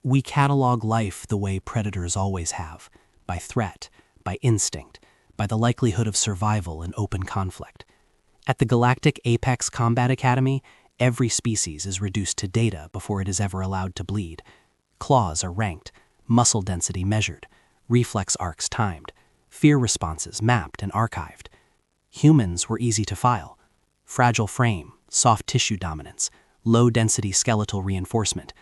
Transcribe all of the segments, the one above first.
We catalog life the way predators always have, by threat, by instinct, by the likelihood of survival in open conflict. At the Galactic Apex Combat Academy, every species is reduced to data before it is ever allowed to bleed. Claws are ranked, muscle density measured, reflex arcs timed, fear responses mapped and archived. Humans were easy to file. Fragile frame, soft tissue dominance, low-density skeletal reinforcement.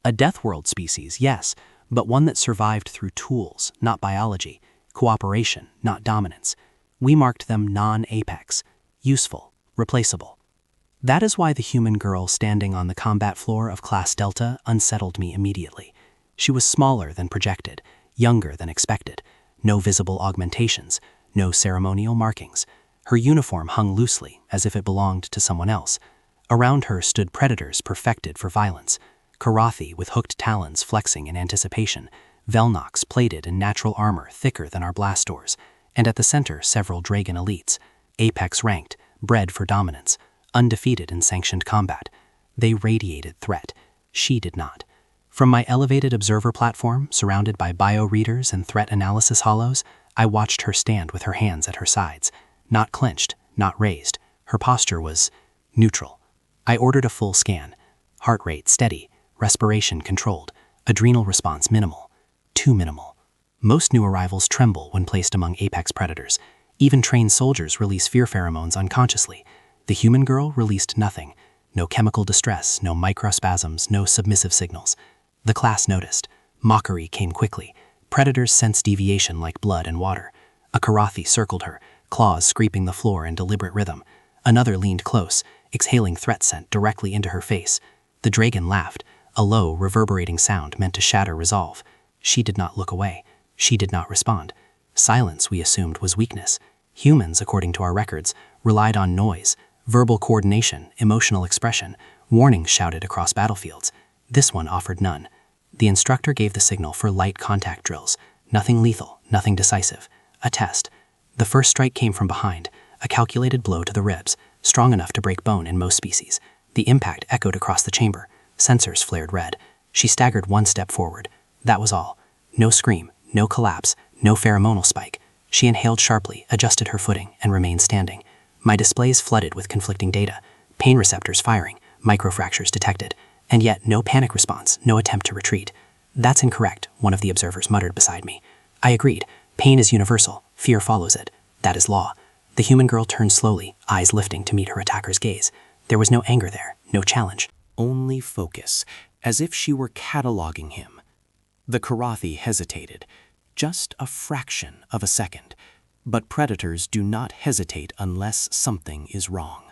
A deathworld species, yes, but one that survived through tools, not biology, cooperation, not dominance. We marked them non-apex, useful, replaceable. That is why the human girl standing on the combat floor of Class Delta unsettled me immediately. She was smaller than projected, younger than expected, no visible augmentations, no ceremonial markings. Her uniform hung loosely, as if it belonged to someone else. Around her stood predators perfected for violence. Karathi with hooked talons flexing in anticipation, Velnox plated in natural armor thicker than our blast doors, and at the center several Dragon elites, apex ranked, bred for dominance, undefeated in sanctioned combat. They radiated threat. She did not. From my elevated observer platform, surrounded by bio-readers and threat analysis hollows, I watched her stand with her hands at her sides. Not clenched, not raised. Her posture was neutral. I ordered a full scan. Heart rate steady, respiration controlled, adrenal response minimal. Too minimal. Most new arrivals tremble when placed among apex predators. Even trained soldiers release fear pheromones unconsciously. The human girl released nothing. No chemical distress, no microspasms, no submissive signals. The class noticed. Mockery came quickly. Predators sensed deviation like blood and water. A Karathi circled her, claws scraping the floor in deliberate rhythm. Another leaned close, exhaling threat scent directly into her face. The Dragon laughed, a low, reverberating sound meant to shatter resolve. She did not look away. She did not respond. Silence, we assumed, was weakness. Humans, according to our records, relied on noise, verbal coordination, emotional expression, warnings shouted across battlefields. This one offered none. The instructor gave the signal for light contact drills. Nothing lethal, nothing decisive. A test. The first strike came from behind, a calculated blow to the ribs, strong enough to break bone in most species. The impact echoed across the chamber. Sensors flared red. She staggered one step forward. That was all. No scream, no collapse, no pheromonal spike. She inhaled sharply, adjusted her footing, and remained standing. My displays flooded with conflicting data. Pain receptors firing, microfractures detected, and yet no panic response, no attempt to retreat. That's incorrect, one of the observers muttered beside me. I agreed. Pain is universal. Fear follows it. That is law. The human girl turned slowly, eyes lifting to meet her attacker's gaze. There was no anger there, no challenge. Only focus, as if she were cataloging him. The Karathi hesitated, just a fraction of a second. But predators do not hesitate unless something is wrong.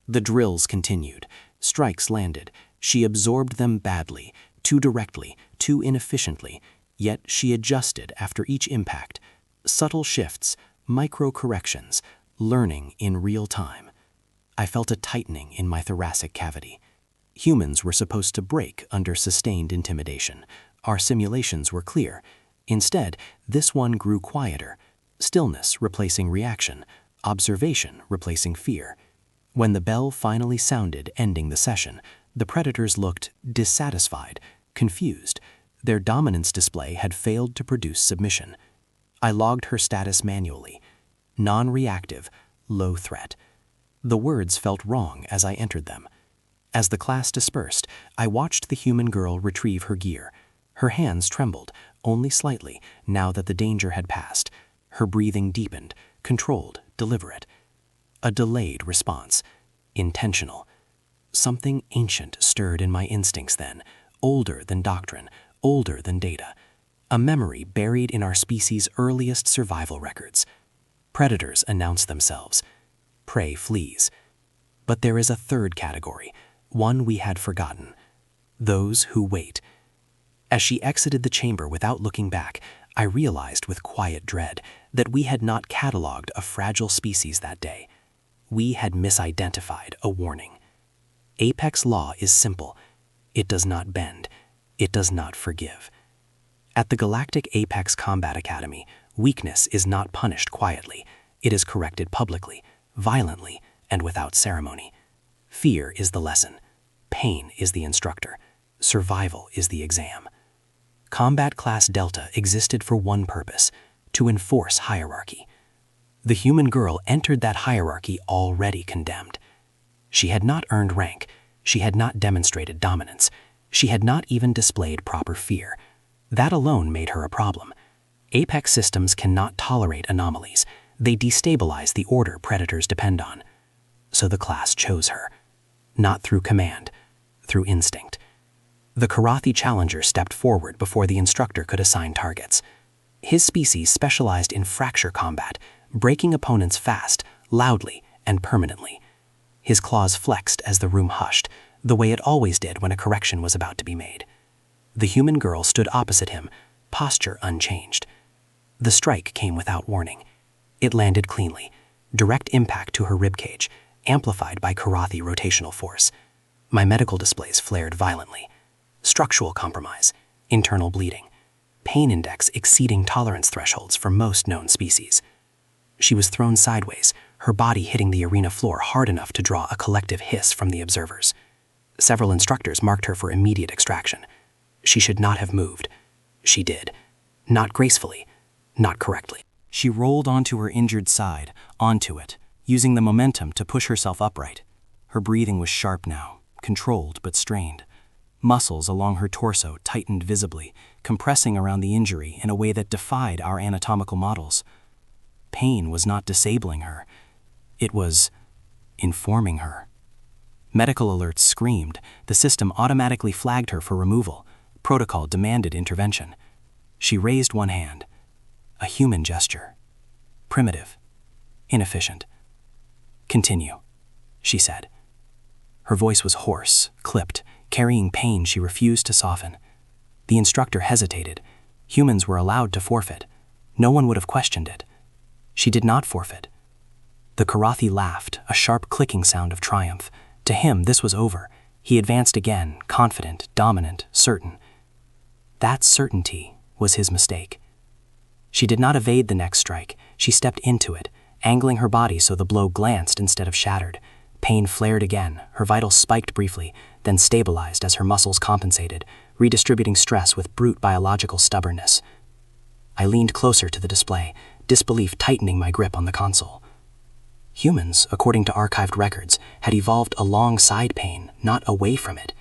The drills continued. Strikes landed. She absorbed them badly, too directly, too inefficiently, yet she adjusted after each impact. Subtle shifts, micro-corrections, learning in real time. I felt a tightening in my thoracic cavity. Humans were supposed to break under sustained intimidation. Our simulations were clear. Instead, this one grew quieter. Stillness replacing reaction, observation replacing fear. When the bell finally sounded, ending the session, the predators looked dissatisfied, confused. Their dominance display had failed to produce submission. I logged her status manually. Non-reactive, low threat. The words felt wrong as I entered them. As the class dispersed, I watched the human girl retrieve her gear. Her hands trembled, only slightly, now that the danger had passed. Her breathing deepened, controlled, deliberate. A delayed response, intentional. Something ancient stirred in my instincts then, older than doctrine, older than data. A memory buried in our species' earliest survival records. Predators announce themselves. Prey flees. But there is a third category, one we had forgotten. Those who wait. As she exited the chamber without looking back, I realized with quiet dread that we had not cataloged a fragile species that day. We had misidentified a warning. Apex law is simple. It does not bend. It does not forgive. At the Galactic Apex Combat Academy, weakness is not punished quietly. It is corrected publicly, violently, and without ceremony. Fear is the lesson. Pain is the instructor. Survival is the exam. Combat Class Delta existed for one purpose: to enforce hierarchy. The human girl entered that hierarchy already condemned. She had not earned rank, she had not demonstrated dominance, she had not even displayed proper fear. That alone made her a problem. Apex systems cannot tolerate anomalies. They destabilize the order predators depend on. So the class chose her. Not through command, through instinct. The Karathi challenger stepped forward before the instructor could assign targets. His species specialized in fracture combat, breaking opponents fast, loudly, and permanently. His claws flexed as the room hushed, the way it always did when a correction was about to be made. The human girl stood opposite him, posture unchanged. The strike came without warning. It landed cleanly, direct impact to her ribcage, amplified by Karathi rotational force. My medical displays flared violently. Structural compromise, internal bleeding, pain index exceeding tolerance thresholds for most known species. She was thrown sideways, her body hitting the arena floor hard enough to draw a collective hiss from the observers. Several instructors marked her for immediate extraction. She should not have moved. She did. Not gracefully, not correctly. She rolled onto her injured side, onto it, using the momentum to push herself upright. Her breathing was sharp now, controlled but strained. Muscles along her torso tightened visibly, compressing around the injury in a way that defied our anatomical models. Pain was not disabling her. It was informing her. Medical alerts screamed. The system automatically flagged her for removal. Protocol demanded intervention. She raised one hand. A human gesture. Primitive. Inefficient. "Continue," she said. Her voice was hoarse, clipped, carrying pain she refused to soften. The instructor hesitated. Humans were allowed to forfeit. No one would have questioned it. She did not forfeit. The Karathi laughed, a sharp clicking sound of triumph. To him, this was over. He advanced again, confident, dominant, certain. That certainty was his mistake. She did not evade the next strike. She stepped into it, angling her body so the blow glanced instead of shattered. Pain flared again, her vitals spiked briefly, then stabilized as her muscles compensated, redistributing stress with brute biological stubbornness. I leaned closer to the display, disbelief tightening my grip on the console. Humans, according to archived records, had evolved alongside pain, not away from it.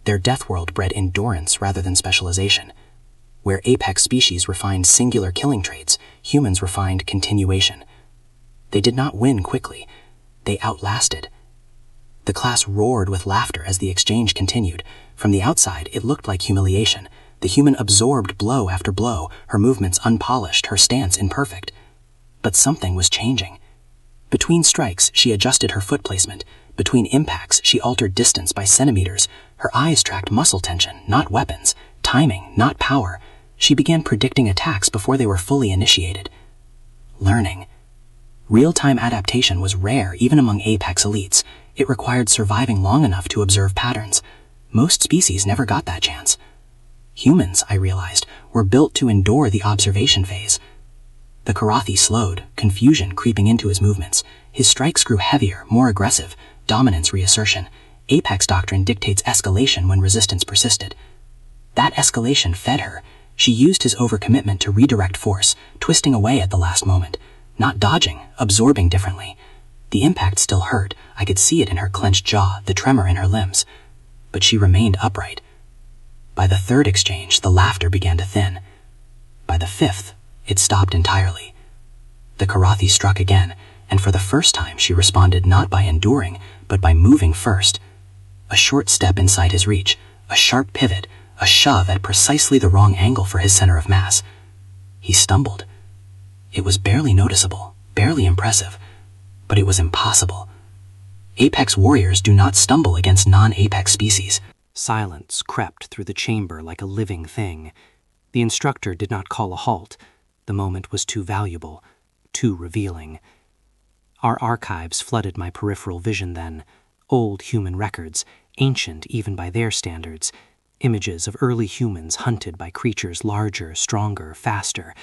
Their death world bred endurance rather than specialization. Where apex species refined singular killing traits, humans refined continuation. They did not win quickly. They outlasted. The class roared with laughter as the exchange continued. From the outside, it looked like humiliation. The human absorbed blow after blow, her movements unpolished, her stance imperfect. But something was changing. Between strikes, she adjusted her foot placement. Between impacts, she altered distance by centimeters. Her eyes tracked muscle tension, not weapons. Timing, not power. She began predicting attacks before they were fully initiated. Learning. Real-time adaptation was rare even among apex elites. It required surviving long enough to observe patterns. Most species never got that chance. Humans, I realized, were built to endure the observation phase. The Karathi slowed, confusion creeping into his movements. His strikes grew heavier, more aggressive, dominance reassertion. Apex doctrine dictates escalation when resistance persisted. That escalation fed her. She used his overcommitment to redirect force, twisting away at the last moment. Not dodging, absorbing differently. The impact still hurt. I could see it in her clenched jaw, the tremor in her limbs. But she remained upright. By the third exchange, the laughter began to thin. By the fifth, it stopped entirely. The Karathi struck again, and for the first time she responded not by enduring, but by moving first. A short step inside his reach, a sharp pivot, a shove at precisely the wrong angle for his center of mass. He stumbled. It was barely noticeable, barely impressive, but it was impossible. Apex warriors do not stumble against non-apex species. Silence crept through the chamber like a living thing. The instructor did not call a halt. The moment was too valuable, too revealing. Our archives flooded my peripheral vision then. Old human records, ancient even by their standards. Images of early humans hunted by creatures larger, stronger, faster.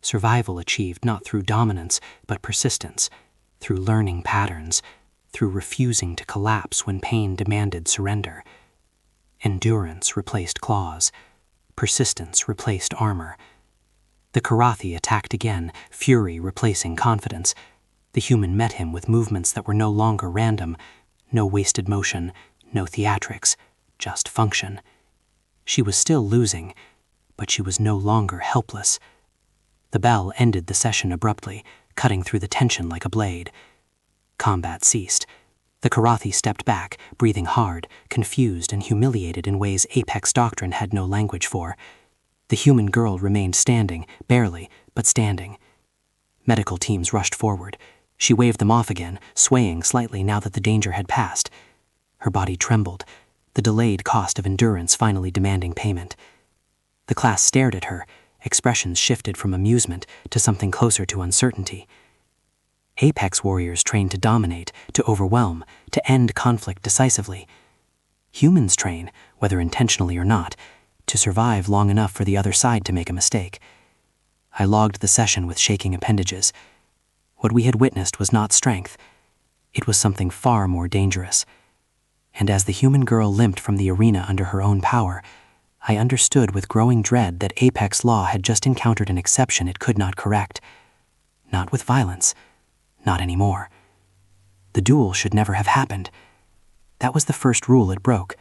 Survival achieved not through dominance, but persistence. Through learning patterns. Through refusing to collapse when pain demanded surrender. Endurance replaced claws. Persistence replaced armor. The Karathi attacked again, fury replacing confidence. The human met him with movements that were no longer random, no wasted motion, no theatrics, just function. She was still losing, but she was no longer helpless. The bell ended the session abruptly, cutting through the tension like a blade. Combat ceased. The Karathi stepped back, breathing hard, confused and humiliated in ways Apex Doctrine had no language for. The human girl remained standing, barely, but standing. Medical teams rushed forward. She waved them off again, swaying slightly now that the danger had passed. Her body trembled, the delayed cost of endurance finally demanding payment. The class stared at her, expressions shifted from amusement to something closer to uncertainty. Apex warriors train to dominate, to overwhelm, to end conflict decisively. Humans train, whether intentionally or not, to survive long enough for the other side to make a mistake. I logged the session with shaking appendages. What we had witnessed was not strength. It was something far more dangerous. And as the human girl limped from the arena under her own power, I understood with growing dread that Apex Law had just encountered an exception it could not correct. Not with violence. Not anymore. The duel should never have happened. That was the first rule it broke.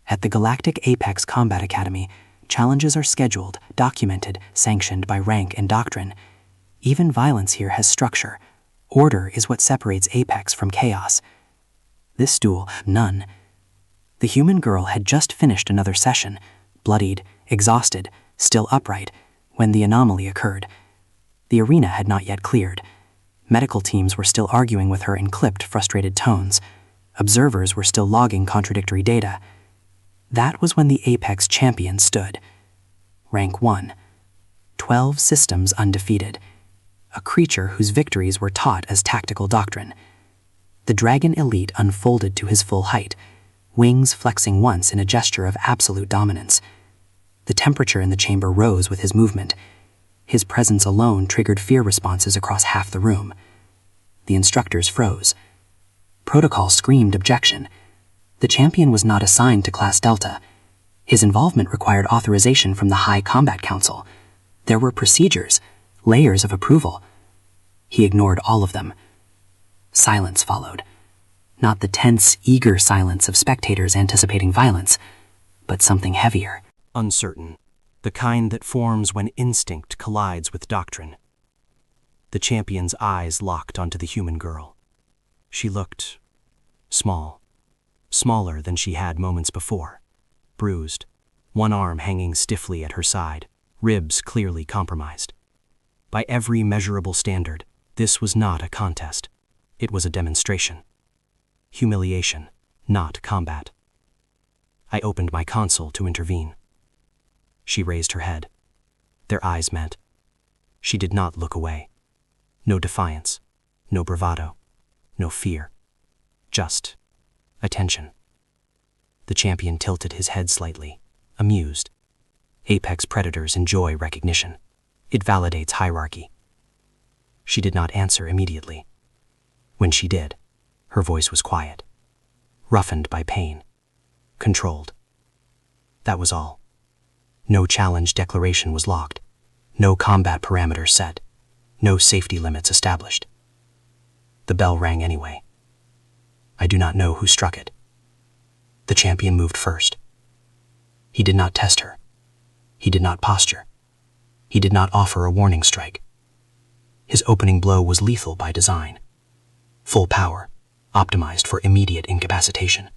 At the Galactic Apex Combat Academy, challenges are scheduled, documented, sanctioned by rank and doctrine. Even violence here has structure. Order is what separates Apex from chaos. This duel, none. The human girl had just finished another session, bloodied, exhausted, still upright, when the anomaly occurred. The arena had not yet cleared. Medical teams were still arguing with her in clipped, frustrated tones. Observers were still logging contradictory data. That was when the Apex champion stood. Rank 1. 12 systems undefeated. A creature whose victories were taught as tactical doctrine. The dragon elite unfolded to his full height, wings flexing once in a gesture of absolute dominance. The temperature in the chamber rose with his movement. His presence alone triggered fear responses across half the room. The instructors froze. Protocol screamed objection. The champion was not assigned to Class Delta. His involvement required authorization from the High Combat Council. There were procedures, layers of approval. He ignored all of them. Silence followed. Not the tense, eager silence of spectators anticipating violence, but something heavier. Uncertain. The kind that forms when instinct collides with doctrine. The champion's eyes locked onto the human girl. She looked small, smaller than she had moments before, bruised, one arm hanging stiffly at her side, ribs clearly compromised. By every measurable standard, this was not a contest. It was a demonstration. Humiliation, not combat. I opened my console to intervene. She raised her head. Their eyes met. She did not look away. No defiance, no bravado, no fear. Just attention. The champion tilted his head slightly, amused. Apex predators enjoy recognition. It validates hierarchy. She did not answer immediately. When she did, her voice was quiet, roughened by pain, controlled. That was all. No challenge declaration was logged, no combat parameters set, no safety limits established. The bell rang anyway. I do not know who struck it. The champion moved first. He did not test her. He did not posture. He did not offer a warning strike. His opening blow was lethal by design. Full power, optimized for immediate incapacitation.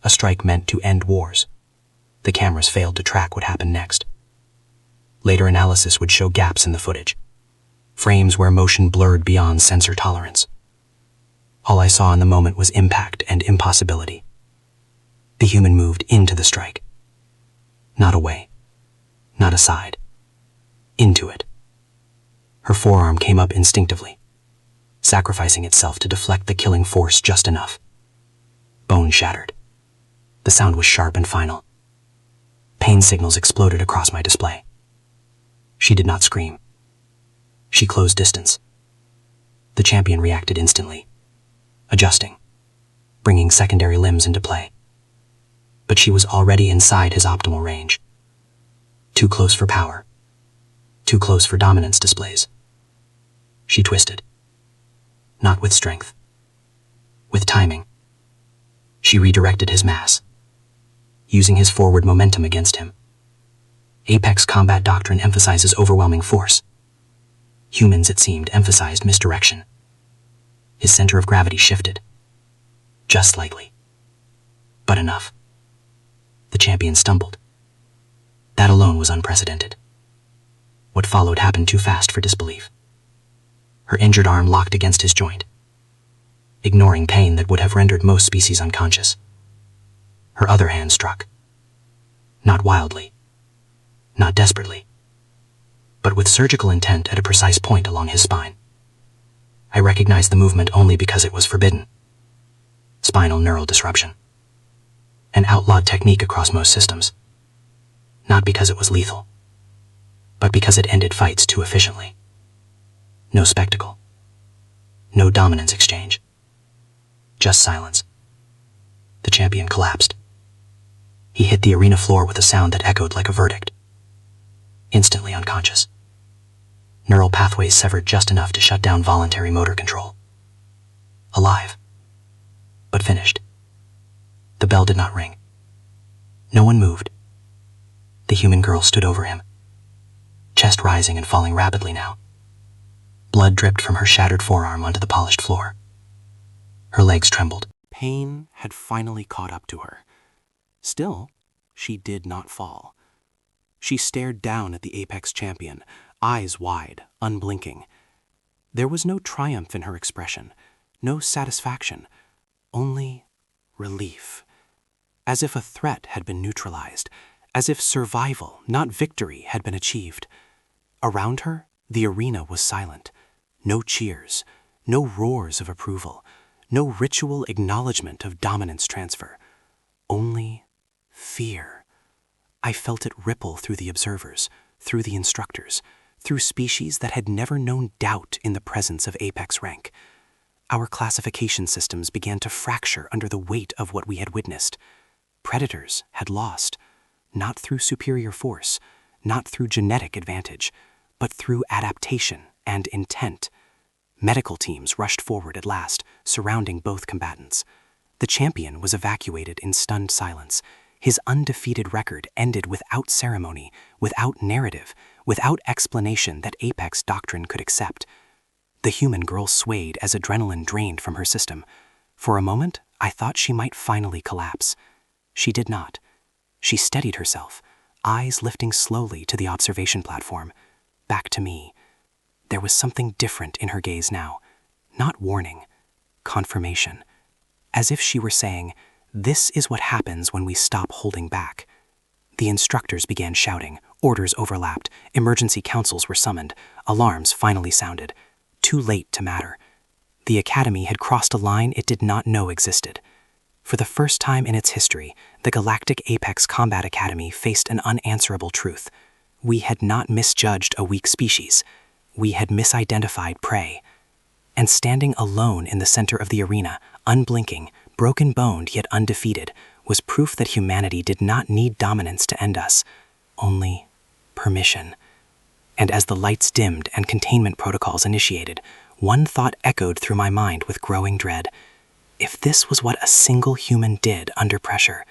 A strike meant to end wars. The cameras failed to track what happened next. Later analysis would show gaps in the footage, frames where motion blurred beyond sensor tolerance. All I saw in the moment was impact and impossibility. The human moved into the strike. Not away, not aside. Into it. Her forearm came up instinctively, sacrificing itself to deflect the killing force just enough. Bone shattered. The sound was sharp and final. Pain signals exploded across my display. She did not scream. She closed distance. The champion reacted instantly, adjusting, bringing secondary limbs into play. But she was already inside his optimal range. Too close for power. Too close for dominance displays. She twisted. Not with strength. With timing. She redirected his mass, using his forward momentum against him. Apex combat doctrine emphasizes overwhelming force. Humans, it seemed, emphasized misdirection. His center of gravity shifted. Just slightly. But enough. The champion stumbled. That alone was unprecedented. What followed happened too fast for disbelief. Her injured arm locked against his joint, ignoring pain that would have rendered most species unconscious. Her other hand struck. Not wildly. Not desperately. But with surgical intent at a precise point along his spine. I recognized the movement only because it was forbidden. Spinal neural disruption. An outlawed technique across most systems. Not because it was lethal, but because it ended fights too efficiently. No spectacle. No dominance exchange. Just silence. The champion collapsed. He hit the arena floor with a sound that echoed like a verdict. Instantly unconscious. Neural pathways severed just enough to shut down voluntary motor control. Alive. But finished. The bell did not ring. No one moved. The human girl stood over him, chest rising and falling rapidly now. Blood dripped from her shattered forearm onto the polished floor. Her legs trembled. Pain had finally caught up to her. Still, she did not fall. She stared down at the Apex champion, eyes wide, unblinking. There was no triumph in her expression, no satisfaction, only relief. As if a threat had been neutralized, as if survival, not victory, had been achieved. Around her, the arena was silent. No cheers, no roars of approval, no ritual acknowledgement of dominance transfer. Only fear. I felt it ripple through the observers, through the instructors, through species that had never known doubt in the presence of Apex rank. Our classification systems began to fracture under the weight of what we had witnessed. Predators had lost, not through superior force, not through genetic advantage, but through adaptation and intent. Medical teams rushed forward at last, surrounding both combatants. The champion was evacuated in stunned silence. His undefeated record ended without ceremony, without narrative, without explanation that Apex doctrine could accept. The human girl swayed as adrenaline drained from her system. For a moment, I thought she might finally collapse. She did not. She steadied herself, eyes lifting slowly to the observation platform, back to me. There was something different in her gaze now. Not warning, confirmation. As if she were saying, "This is what happens when we stop holding back." The instructors began shouting, orders overlapped, emergency councils were summoned, alarms finally sounded. Too late to matter. The Academy had crossed a line it did not know existed. For the first time in its history, the Galactic Apex Combat Academy faced an unanswerable truth. We had not misjudged a weak species. We had misidentified prey. And standing alone in the center of the arena, unblinking, broken-boned yet undefeated, was proof that humanity did not need dominance to end us, only permission. And as the lights dimmed and containment protocols initiated, one thought echoed through my mind with growing dread. If this was what a single human did under pressure,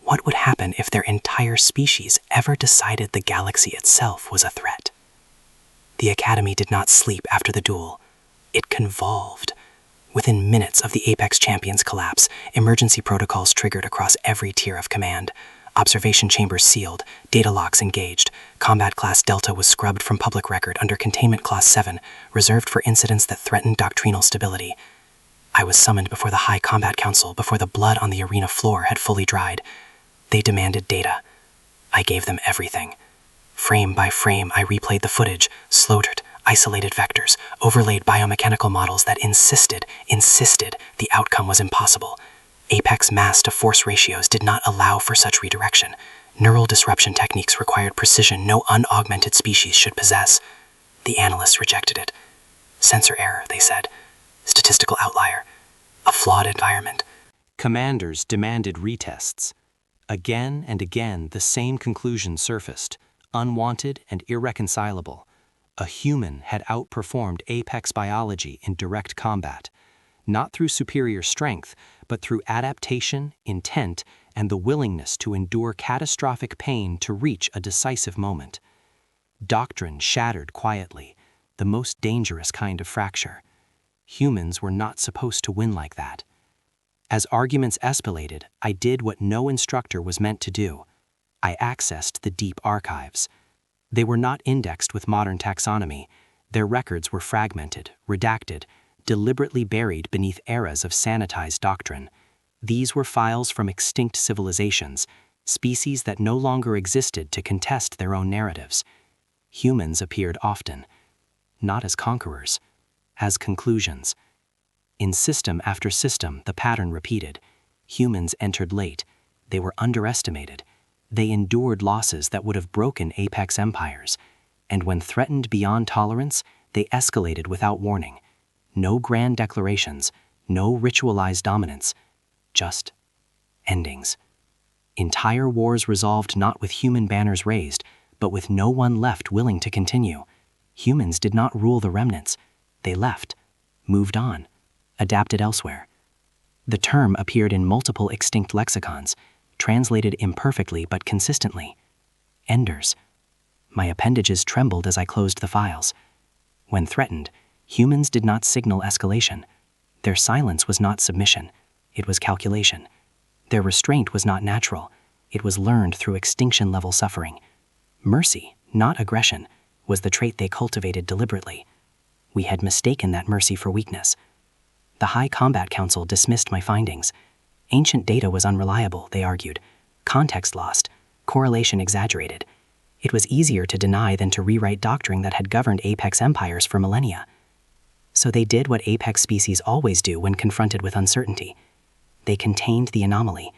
what would happen if their entire species ever decided the galaxy itself was a threat? The Academy did not sleep after the duel. It convolved. Within minutes of the Apex Champion's collapse, emergency protocols triggered across every tier of command. Observation chambers sealed, data locks engaged. Combat Class Delta was scrubbed from public record under Containment Class 7, reserved for incidents that threatened doctrinal stability. I was summoned before the High Combat Council before the blood on the arena floor had fully dried. They demanded data. I gave them everything. Frame by frame, I replayed the footage, slaughtered, isolated vectors, overlaid biomechanical models that insisted the outcome was impossible. Apex mass to force ratios did not allow for such redirection. Neural disruption techniques required precision no unaugmented species should possess. The analysts rejected it. Sensor error, they said. Statistical outlier. A flawed environment. Commanders demanded retests. Again and again, the same conclusion surfaced, unwanted and irreconcilable. A human had outperformed apex biology in direct combat, not through superior strength, but through adaptation, intent, and the willingness to endure catastrophic pain to reach a decisive moment. Doctrine shattered quietly, the most dangerous kind of fracture. Humans were not supposed to win like that. As arguments escalated, I did what no instructor was meant to do. I accessed the deep archives. They were not indexed with modern taxonomy. Their records were fragmented, redacted, deliberately buried beneath eras of sanitized doctrine. These were files from extinct civilizations, species that no longer existed to contest their own narratives. Humans appeared often, not as conquerors, as conclusions. In system after system, the pattern repeated. Humans entered late. They were underestimated. They endured losses that would have broken apex empires. And when threatened beyond tolerance, they escalated without warning. No grand declarations, no ritualized dominance, just endings. Entire wars resolved not with human banners raised, but with no one left willing to continue. Humans did not rule the remnants. They left, moved on, adapted elsewhere. The term appeared in multiple extinct lexicons, translated imperfectly but consistently. Enders. My appendages trembled as I closed the files. When threatened, humans did not signal escalation. Their silence was not submission, it was calculation. Their restraint was not natural, it was learned through extinction-level suffering. Mercy, not aggression, was the trait they cultivated deliberately. We had mistaken that mercy for weakness. The High Combat Council dismissed my findings. Ancient data was unreliable, they argued. Context lost, correlation exaggerated. It was easier to deny than to rewrite doctrine that had governed apex empires for millennia. So they did what apex species always do when confronted with uncertainty. They contained the anomaly.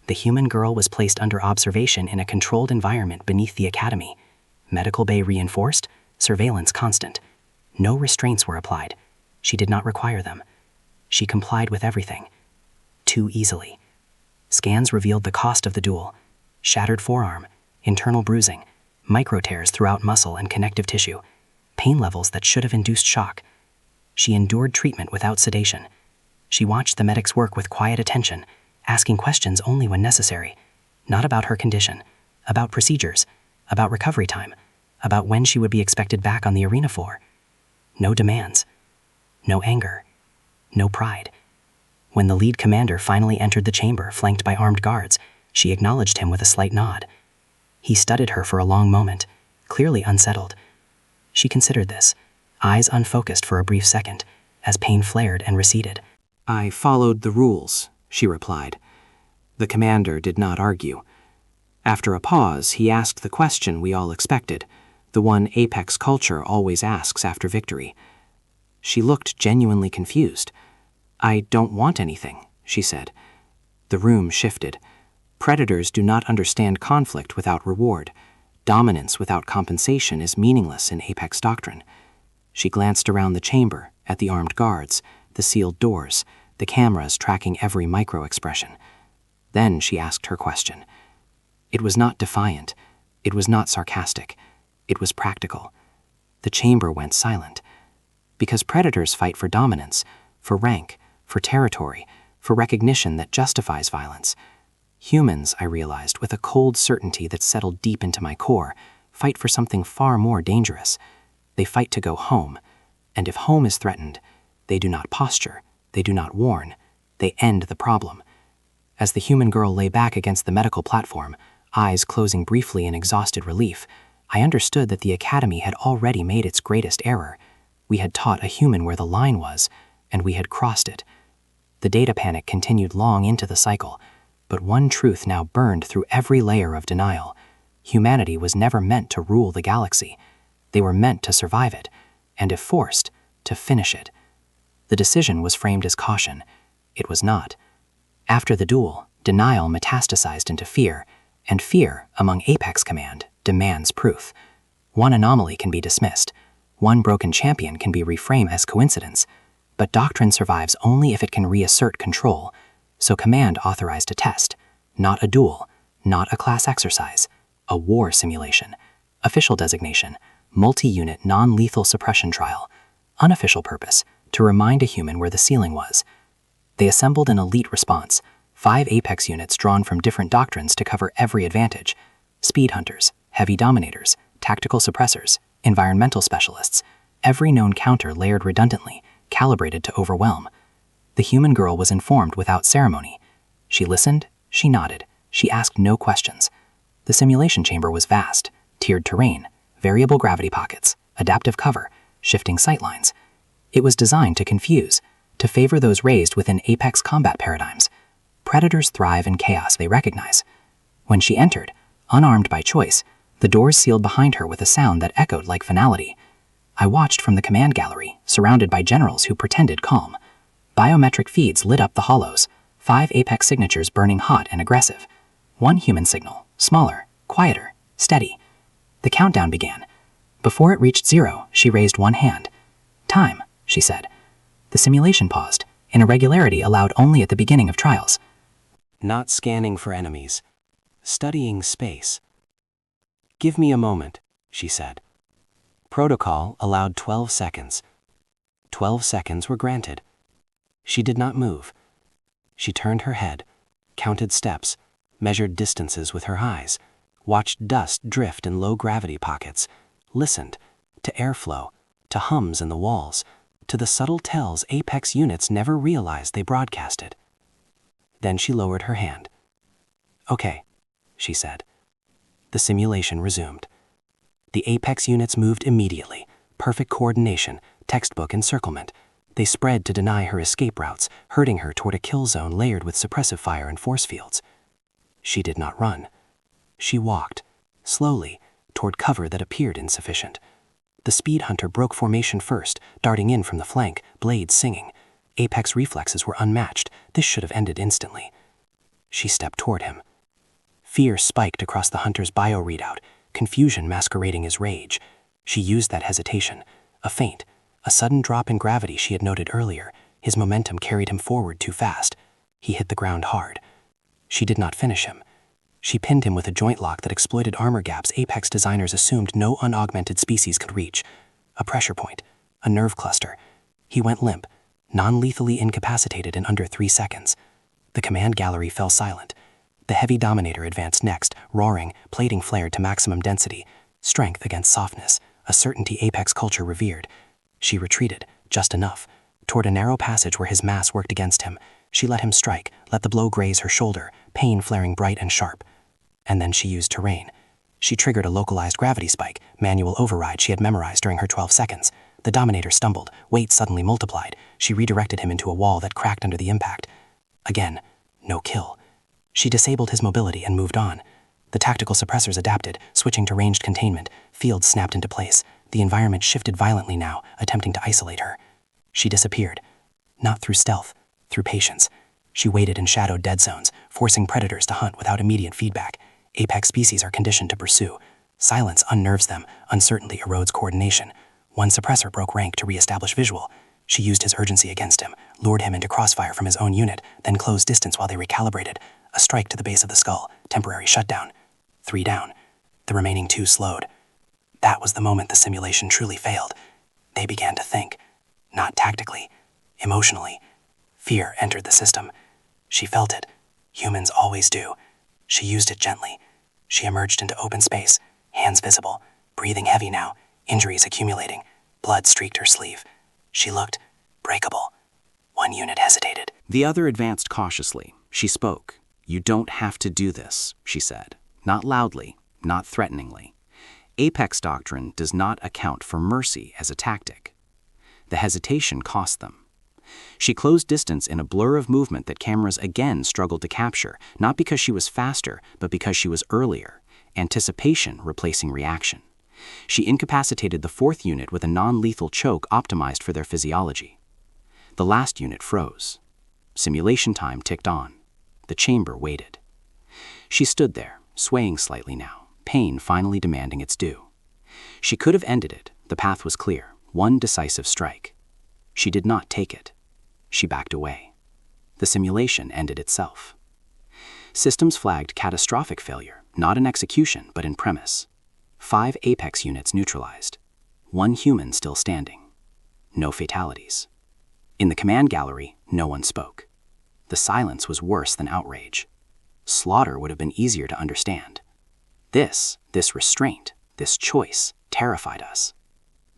The human girl was placed under observation in a controlled environment beneath the academy. Medical bay reinforced, surveillance constant. No restraints were applied. She did not require them. She complied with everything. Too easily. Scans revealed the cost of the duel. Shattered forearm, internal bruising, micro tears throughout muscle and connective tissue, pain levels that should have induced shock. She endured treatment without sedation. She watched the medics work with quiet attention, asking questions only when necessary, not about her condition, about procedures, about recovery time, about when she would be expected back on the arena floor. No demands, no anger, no pride. When the lead commander finally entered the chamber, flanked by armed guards, she acknowledged him with a slight nod. He studied her for a long moment, clearly unsettled. She considered this, eyes unfocused for a brief second, as pain flared and receded. I followed the rules, she replied. The commander did not argue. After a pause, he asked the question we all expected, the one apex culture always asks after victory. She looked genuinely confused. I don't want anything, she said. The room shifted. Predators do not understand conflict without reward. Dominance without compensation is meaningless in apex doctrine. She glanced around the chamber, at the armed guards, the sealed doors, the cameras tracking every micro-expression. Then she asked her question. It was not defiant. It was not sarcastic. It was practical. The chamber went silent. Because predators fight for dominance, for rank, for territory, for recognition that justifies violence. Humans, I realized, with a cold certainty that settled deep into my core, fight for something far more dangerous. They fight to go home. And if home is threatened, they do not posture, they do not warn, they end the problem. As the human girl lay back against the medical platform, eyes closing briefly in exhausted relief, I understood that the academy had already made its greatest error. We had taught a human where the line was, and we had crossed it. The data panic continued long into the cycle, but one truth now burned through every layer of denial. Humanity was never meant to rule the galaxy. They were meant to survive it, and if forced, to finish it. The decision was framed as caution. It was not. After the duel, denial metastasized into fear, and fear, among Apex Command, demands proof. One anomaly can be dismissed. One broken champion can be reframed as coincidence. But doctrine survives only if it can reassert control. So Command authorized a test. Not a duel. Not a class exercise. A war simulation. Official designation, multi-unit non-lethal suppression trial. Unofficial purpose, to remind a human where the ceiling was. They assembled an elite response, 5 Apex units drawn from different doctrines to cover every advantage. Speed hunters, heavy dominators, tactical suppressors, environmental specialists, every known counter layered redundantly, calibrated to overwhelm. The human girl was informed without ceremony. She listened, she nodded, she asked no questions. The simulation chamber was vast, tiered terrain, variable gravity pockets, adaptive cover, shifting sightlines. It was designed to confuse, to favor those raised within apex combat paradigms. Predators thrive in chaos they recognize. When she entered, unarmed by choice, the doors sealed behind her with a sound that echoed like finality. I watched from the command gallery, surrounded by generals who pretended calm. Biometric feeds lit up the hollows, 5 apex signatures burning hot and aggressive. One human signal, smaller, quieter, steady. The countdown began. Before it reached 0, she raised one hand. "Time," she said. The simulation paused, an irregularity allowed only at the beginning of trials. Not scanning for enemies. Studying space. "Give me a moment," she said. Protocol allowed 12 seconds. 12 seconds were granted. She did not move. She turned her head, counted steps, measured distances with her eyes, watched dust drift in low-gravity pockets, listened to airflow, to hums in the walls, to the subtle tells Apex units never realized they broadcasted. Then she lowered her hand. "Okay," she said. The simulation resumed. The Apex units moved immediately, perfect coordination, textbook encirclement. They spread to deny her escape routes, herding her toward a kill zone layered with suppressive fire and force fields. She did not run. She walked, slowly, toward cover that appeared insufficient. The speed hunter broke formation first, darting in from the flank, blades singing. Apex reflexes were unmatched. This should have ended instantly. She stepped toward him. Fear spiked across the hunter's bio readout, confusion masquerading as rage. She used that hesitation, a feint, a sudden drop in gravity she had noted earlier. His momentum carried him forward too fast. He hit the ground hard. She did not finish him. She pinned him with a joint lock that exploited armor gaps Apex designers assumed no unaugmented species could reach. A pressure point, a nerve cluster. He went limp, non-lethally incapacitated in under 3 seconds. The command gallery fell silent. The heavy dominator advanced next, roaring, plating flared to maximum density. Strength against softness, a certainty Apex culture revered. She retreated, just enough, toward a narrow passage where his mass worked against him. She let him strike, let the blow graze her shoulder, pain flaring bright and sharp. And then she used terrain. She triggered a localized gravity spike, manual override she had memorized during her 12 seconds. The dominator stumbled, weight suddenly multiplied. She redirected him into a wall that cracked under the impact. Again, no kill. She disabled his mobility and moved on. The tactical suppressors adapted, switching to ranged containment. Fields snapped into place. The environment shifted violently now, attempting to isolate her. She disappeared. Not through stealth, through patience. She waited in shadowed dead zones, forcing predators to hunt without immediate feedback. Apex species are conditioned to pursue. Silence unnerves them, uncertainty erodes coordination. One suppressor broke rank to re-establish visual. She used his urgency against him, lured him into crossfire from his own unit, then closed distance while they recalibrated. A strike to the base of the skull, temporary shutdown. 3 down. The remaining 2 slowed. That was the moment the simulation truly failed. They began to think, not tactically, emotionally. Fear entered the system. She felt it. Humans always do. She used it gently. She emerged into open space, hands visible, breathing heavy now, injuries accumulating. Blood streaked her sleeve. She looked breakable. One unit hesitated. The other advanced cautiously. She spoke. "You don't have to do this," she said. Not loudly, not threateningly. Apex doctrine does not account for mercy as a tactic. The hesitation cost them. She closed distance in a blur of movement that cameras again struggled to capture, not because she was faster, but because she was earlier, anticipation replacing reaction. She incapacitated the 4th unit with a non-lethal choke optimized for their physiology. The last unit froze. Simulation time ticked on. The chamber waited. She stood there, swaying slightly now, pain finally demanding its due. She could have ended it. The path was clear, one decisive strike. She did not take it. She backed away. The simulation ended itself. Systems flagged catastrophic failure, not in execution, but in premise. 5 Apex units neutralized. 1 human still standing. No fatalities. In the command gallery, no one spoke. The silence was worse than outrage. Slaughter would have been easier to understand. This restraint, this choice, terrified us.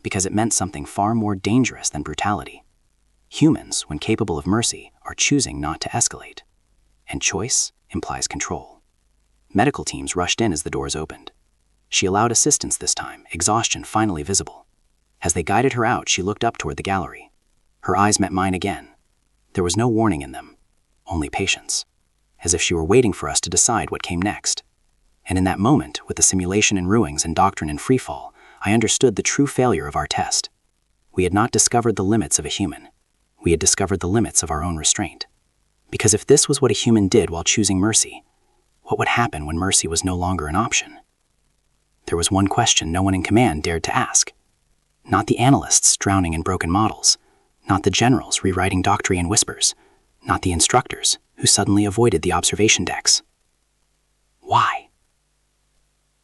Because it meant something far more dangerous than brutality. Humans, when capable of mercy, are choosing not to escalate. And choice implies control. Medical teams rushed in as the doors opened. She allowed assistance this time, exhaustion finally visible. As they guided her out, she looked up toward the gallery. Her eyes met mine again. There was no warning in them, only patience, as if she were waiting for us to decide what came next. And in that moment, with the simulation in ruins and doctrine in freefall, I understood the true failure of our test. We had not discovered the limits of a human. We had discovered the limits of our own restraint. Because if this was what a human did while choosing mercy, what would happen when mercy was no longer an option? There was one question no one in command dared to ask. Not the analysts drowning in broken models, not the generals rewriting doctrine in whispers, not the instructors who suddenly avoided the observation decks. Why?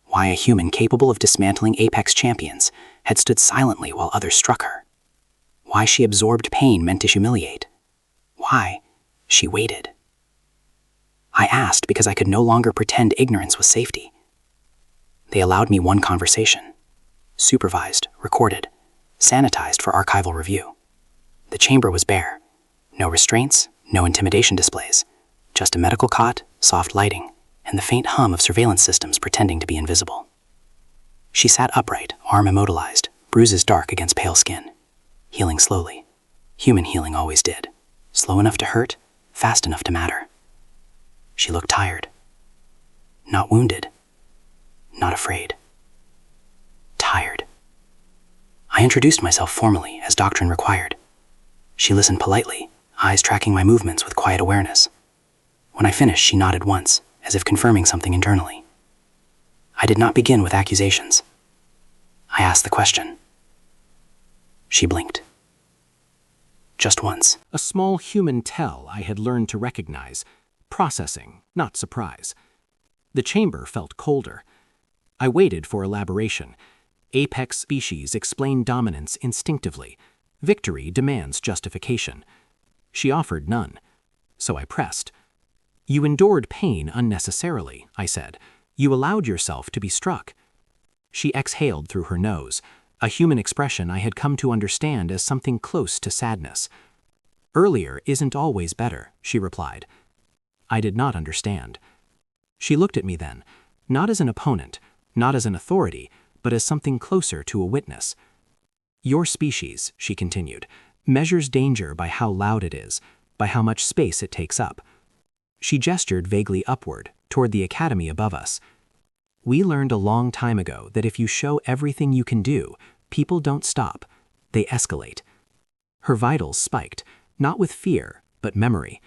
Why a human capable of dismantling Apex champions had stood silently while others struck her? Why she absorbed pain meant to humiliate? Why she waited? I asked because I could no longer pretend ignorance was safety. They allowed me one conversation. Supervised, recorded, sanitized for archival review. The chamber was bare. No restraints, no intimidation displays. Just a medical cot, soft lighting, and the faint hum of surveillance systems pretending to be invisible. She sat upright, arm immobilized, bruises dark against pale skin. Healing slowly. Human healing always did. Slow enough to hurt, fast enough to matter. She looked tired. Not wounded. Not afraid. Tired. I introduced myself formally, as doctrine required. She listened politely, eyes tracking my movements with quiet awareness. When I finished, she nodded once, as if confirming something internally. I did not begin with accusations. I asked the question. She blinked. Just once. A small human tell I had learned to recognize. Processing, not surprise. The chamber felt colder. I waited for elaboration. Apex species explain dominance instinctively. Victory demands justification. She offered none. So I pressed. You endured pain unnecessarily, I said. You allowed yourself to be struck. She exhaled through her nose, a human expression I had come to understand as something close to sadness. Earlier isn't always better, she replied. I did not understand. She looked at me then, not as an opponent, not as an authority, but as something closer to a witness. Your species, she continued, measures danger by how loud it is, by how much space it takes up. She gestured vaguely upward, toward the academy above us. We learned a long time ago that if you show everything you can do, people don't stop. They escalate. Her vitals spiked, not with fear, but memory.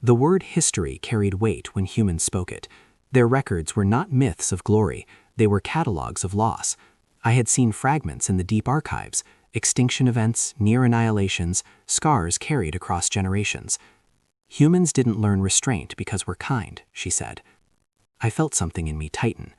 The word history carried weight when humans spoke it. Their records were not myths of glory, they were catalogs of loss. I had seen fragments in the deep archives, extinction events, near annihilations, scars carried across generations. Humans didn't learn restraint because we're kind, she said. I felt something in me tighten.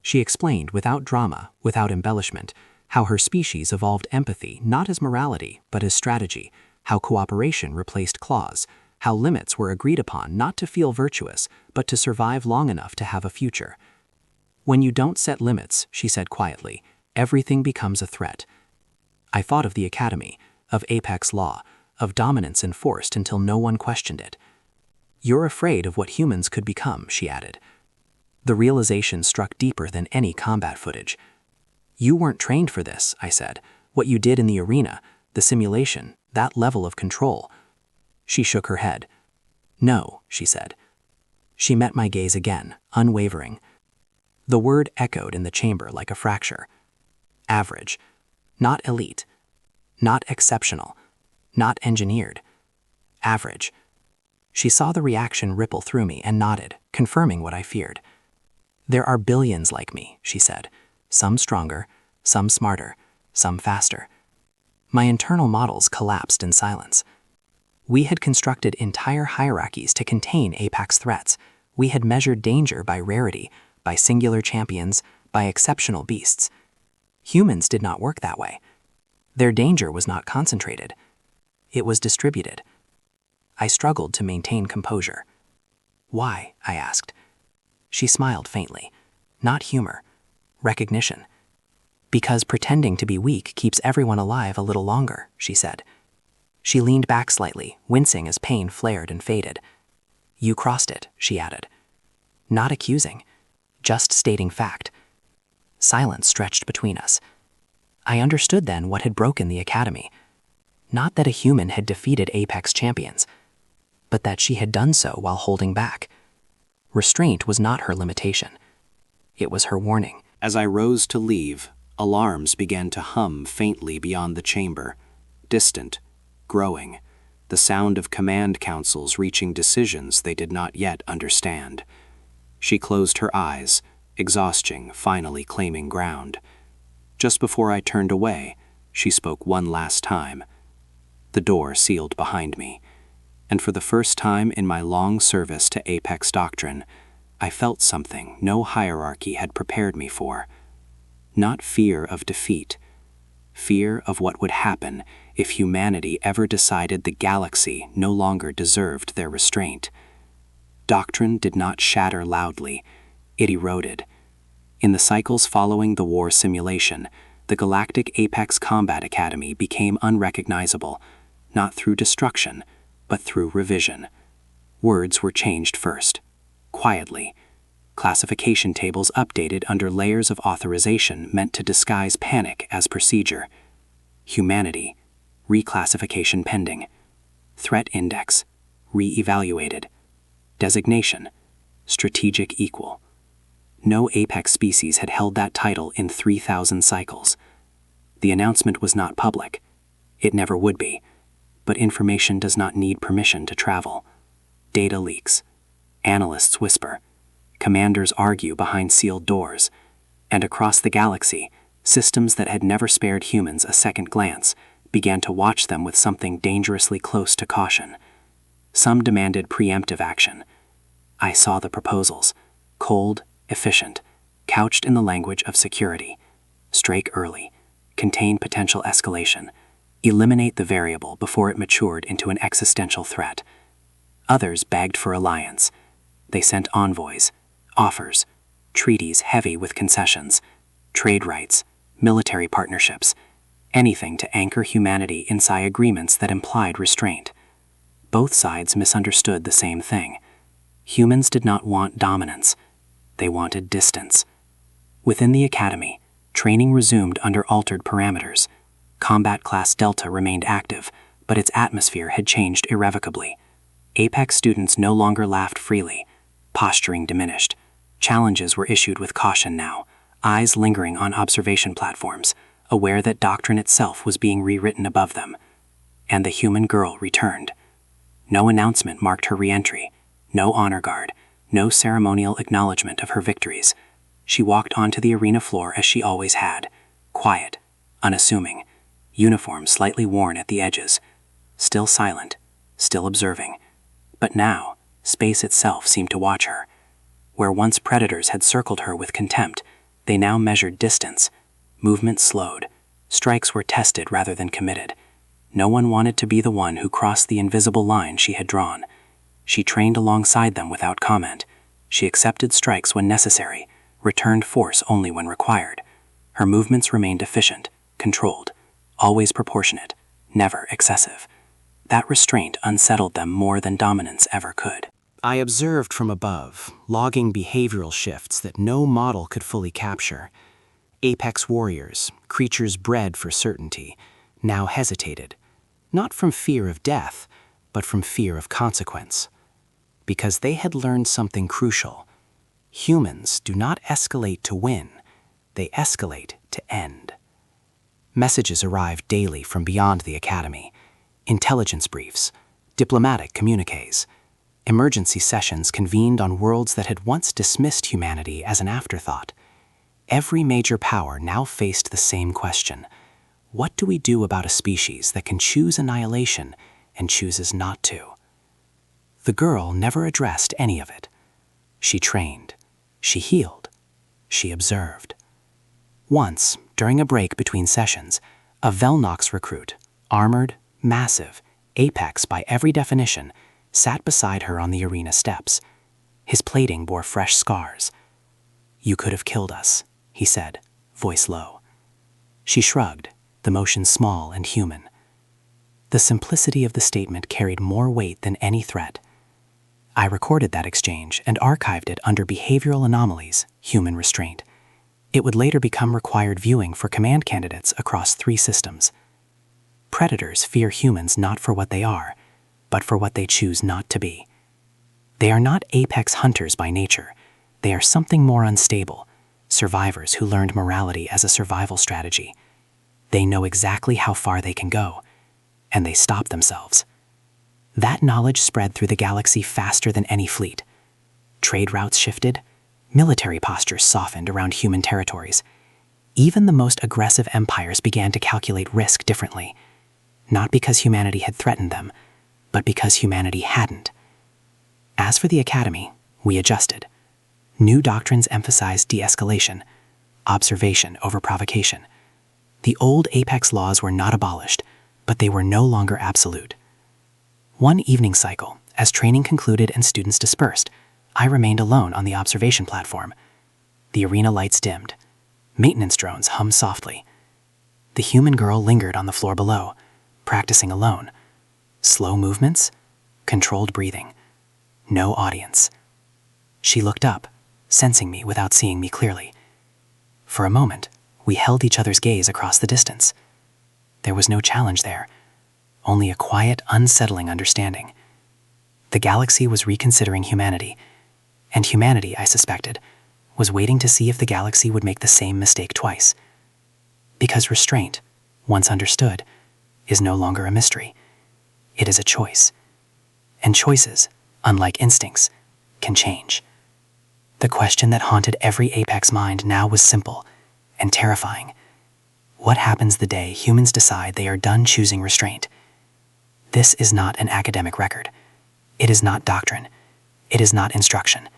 She explained, without drama, without embellishment, how her species evolved empathy not as morality, but as strategy, how cooperation replaced claws, how limits were agreed upon not to feel virtuous, but to survive long enough to have a future. When you don't set limits, she said quietly, everything becomes a threat. I thought of the academy, of Apex law, of dominance enforced until no one questioned it. You're afraid of what humans could become, she added. The realization struck deeper than any combat footage. You weren't trained for this, I said. What you did in the arena, the simulation, that level of control. She shook her head. No, she said. She met my gaze again, unwavering. The word echoed in the chamber like a fracture. Average. Not elite. Not exceptional. Not engineered. Average. She saw the reaction ripple through me and nodded, confirming what I feared. There are billions like me, she said. Some stronger, some smarter, some faster. My internal models collapsed in silence. We had constructed entire hierarchies to contain Apex threats. We had measured danger by rarity, by singular champions, by exceptional beasts. Humans did not work that way. Their danger was not concentrated. It was distributed. I struggled to maintain composure. "Why?" I asked. She smiled faintly. Not humor. Recognition. "Because pretending to be weak keeps everyone alive a little longer," she said. She leaned back slightly, wincing as pain flared and faded. "You crossed it," she added. Not accusing, just stating fact. Silence stretched between us. I understood then what had broken the academy. Not that a human had defeated Apex champions, but that she had done so while holding back. Restraint was not her limitation. It was her warning. As I rose to leave, alarms began to hum faintly beyond the chamber, distant, growing, the sound of command councils reaching decisions they did not yet understand. She closed her eyes, exhaustion finally claiming ground. Just before I turned away, she spoke one last time. The door sealed behind me, and for the first time in my long service to Apex Doctrine, I felt something no hierarchy had prepared me for. Not fear of defeat, fear of what would happen if humanity ever decided the galaxy no longer deserved their restraint. Doctrine did not shatter loudly, it eroded. In the cycles following the war simulation, the Galactic Apex Combat Academy became unrecognizable, not through destruction, but through revision. Words were changed first, quietly. Classification tables updated under layers of authorization meant to disguise panic as procedure. Humanity, reclassification pending. Threat index, re-evaluated. Designation, strategic equal. No Apex species had held that title in 3,000 cycles. The announcement was not public. It never would be. But information does not need permission to travel. Data leaks. Analysts whisper. Commanders argue behind sealed doors. And across the galaxy, systems that had never spared humans a second glance began to watch them with something dangerously close to caution. Some demanded preemptive action. I saw the proposals. Cold, efficient, couched in the language of security. Strike early. Contain potential escalation. Eliminate the variable before it matured into an existential threat. Others begged for alliance. They sent envoys, offers, treaties heavy with concessions, trade rights, military partnerships, anything to anchor humanity inside agreements that implied restraint. Both sides misunderstood the same thing. Humans did not want dominance. They wanted distance. Within the academy, training resumed under altered parameters. Combat Class Delta remained active, but its atmosphere had changed irrevocably. Apex students no longer laughed freely. Posturing diminished. Challenges were issued with caution now, eyes lingering on observation platforms, aware that doctrine itself was being rewritten above them. And the human girl returned. No announcement marked her re-entry, no honor guard, no ceremonial acknowledgement of her victories. She walked onto the arena floor as she always had, quiet, unassuming, uniform slightly worn at the edges, still silent, still observing. But now, space itself seemed to watch her. Where once predators had circled her with contempt, they now measured distance. Movement slowed. Strikes were tested rather than committed. No one wanted to be the one who crossed the invisible line she had drawn. She trained alongside them without comment. She accepted strikes when necessary, returned force only when required. Her movements remained efficient, controlled, always proportionate, never excessive. That restraint unsettled them more than dominance ever could. I observed from above, logging behavioral shifts that no model could fully capture. Apex warriors, creatures bred for certainty, now hesitated, not from fear of death, but from fear of consequence. Because they had learned something crucial. Humans do not escalate to win, they escalate to end. Messages arrived daily from beyond the academy. Intelligence briefs, diplomatic communiques, emergency sessions convened on worlds that had once dismissed humanity as an afterthought. Every major power now faced the same question. What do we do about a species that can choose annihilation and chooses not to? The girl never addressed any of it. She trained, she healed, she observed. Once, during a break between sessions, a Velnox recruit, armored, massive, apex by every definition, sat beside her on the arena steps. His plating bore fresh scars. "You could have killed us," he said, voice low. She shrugged, the motion small and human. The simplicity of the statement carried more weight than any threat. I recorded that exchange and archived it under behavioral anomalies, human restraint. It would later become required viewing for command candidates across 3 systems. Predators fear humans not for what they are, but for what they choose not to be. They are not apex hunters by nature. They are something more unstable, survivors who learned morality as a survival strategy. They know exactly how far they can go, and they stop themselves. That knowledge spread through the galaxy faster than any fleet. Trade routes shifted, military postures softened around human territories. Even the most aggressive empires began to calculate risk differently, not because humanity had threatened them, but because humanity hadn't. As for the Academy, we adjusted. New doctrines emphasized de-escalation, observation over provocation. The old Apex laws were not abolished, but they were no longer absolute. One evening cycle, as training concluded and students dispersed, I remained alone on the observation platform. The arena lights dimmed. Maintenance drones hummed softly. The human girl lingered on the floor below, practicing alone. Slow movements, controlled breathing. No audience. She looked up, sensing me without seeing me clearly. For a moment, we held each other's gaze across the distance. There was no challenge there, only a quiet, unsettling understanding. The galaxy was reconsidering humanity, and humanity, I suspected, was waiting to see if the galaxy would make the same mistake twice. Because restraint, once understood, is no longer a mystery. It is a choice. And choices, unlike instincts, can change. The question that haunted every Apex mind now was simple and terrifying. What happens the day humans decide they are done choosing restraint? This is not an academic record. It is not doctrine. It is not instruction.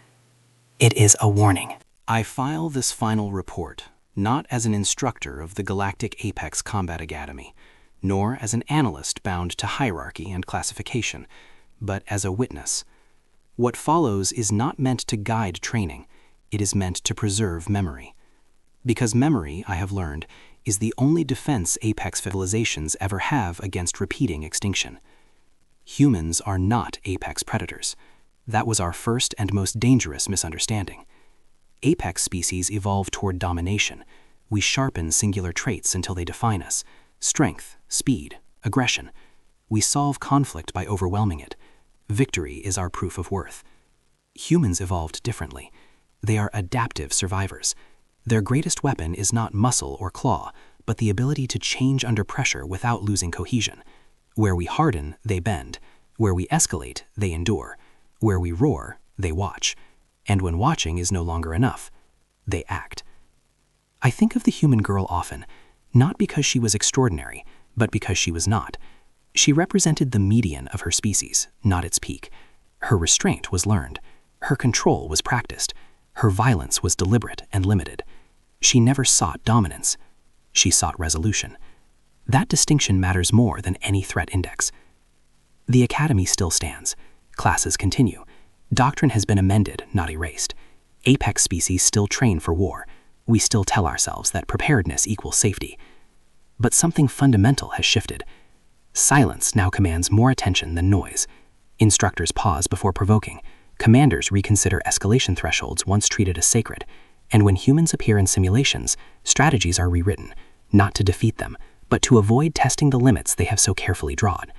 It is a warning. I file this final report not as an instructor of the Galactic Apex Combat Academy, nor as an analyst bound to hierarchy and classification, but as a witness. What follows is not meant to guide training. It is meant to preserve memory. Because memory, I have learned, is the only defense Apex civilizations ever have against repeating extinction. Humans are not Apex predators. That was our first and most dangerous misunderstanding. Apex species evolve toward domination. We sharpen singular traits until they define us: strength, speed, aggression. We solve conflict by overwhelming it. Victory is our proof of worth. Humans evolved differently. They are adaptive survivors. Their greatest weapon is not muscle or claw, but the ability to change under pressure without losing cohesion. Where we harden, they bend. Where we escalate, they endure. Where we roar, they watch. And when watching is no longer enough, they act. I think of the human girl often, not because she was extraordinary, but because she was not. She represented the median of her species, not its peak. Her restraint was learned. Her control was practiced. Her violence was deliberate and limited. She never sought dominance. She sought resolution. That distinction matters more than any threat index. The Academy still stands. Classes continue. Doctrine has been amended, not erased. Apex species still train for war. We still tell ourselves that preparedness equals safety. But something fundamental has shifted. Silence now commands more attention than noise. Instructors pause before provoking. Commanders reconsider escalation thresholds once treated as sacred. And when humans appear in simulations, strategies are rewritten, not to defeat them, but to avoid testing the limits they have so carefully drawn.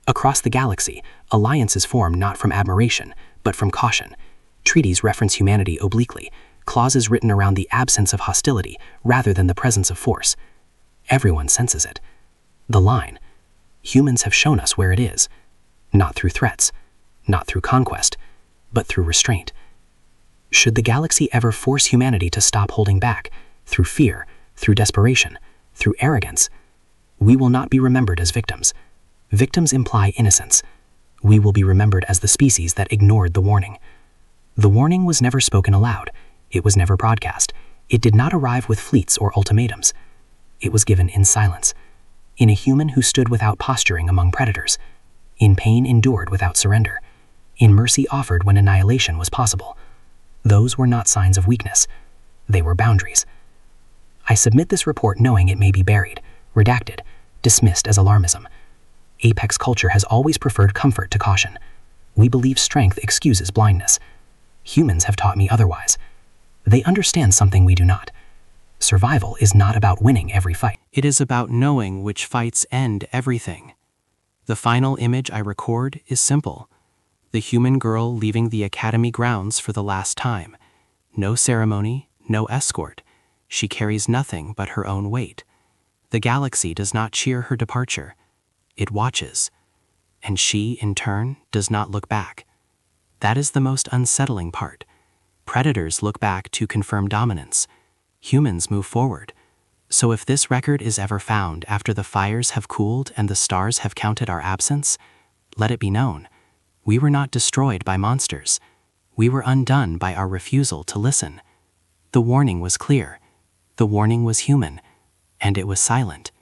Across the galaxy, alliances form not from admiration, but from caution. Treaties reference humanity obliquely, clauses written around the absence of hostility rather than the presence of force. Everyone senses it. The line. Humans have shown us where it is. Not through threats, not through conquest, but through restraint. Should the galaxy ever force humanity to stop holding back, through fear, through desperation, through arrogance, we will not be remembered as victims. Victims imply innocence. We will be remembered as the species that ignored the warning. The warning was never spoken aloud. It was never broadcast. It did not arrive with fleets or ultimatums. It was given in silence, in a human who stood without posturing among predators, in pain endured without surrender, in mercy offered when annihilation was possible. Those were not signs of weakness. They were boundaries. I submit this report knowing it may be buried, redacted, dismissed as alarmism. Apex culture has always preferred comfort to caution. We believe strength excuses blindness. Humans have taught me otherwise. They understand something we do not. Survival is not about winning every fight. It is about knowing which fights end everything. The final image I record is simple. The human girl leaving the academy grounds for the last time. No ceremony, no escort. She carries nothing but her own weight. The galaxy does not cheer her departure. It watches. And she, in turn, does not look back. That is the most unsettling part. Predators look back to confirm dominance. Humans move forward. So if this record is ever found after the fires have cooled and the stars have counted our absence, let it be known. We were not destroyed by monsters. We were undone by our refusal to listen. The warning was clear. The warning was human, and it was silent.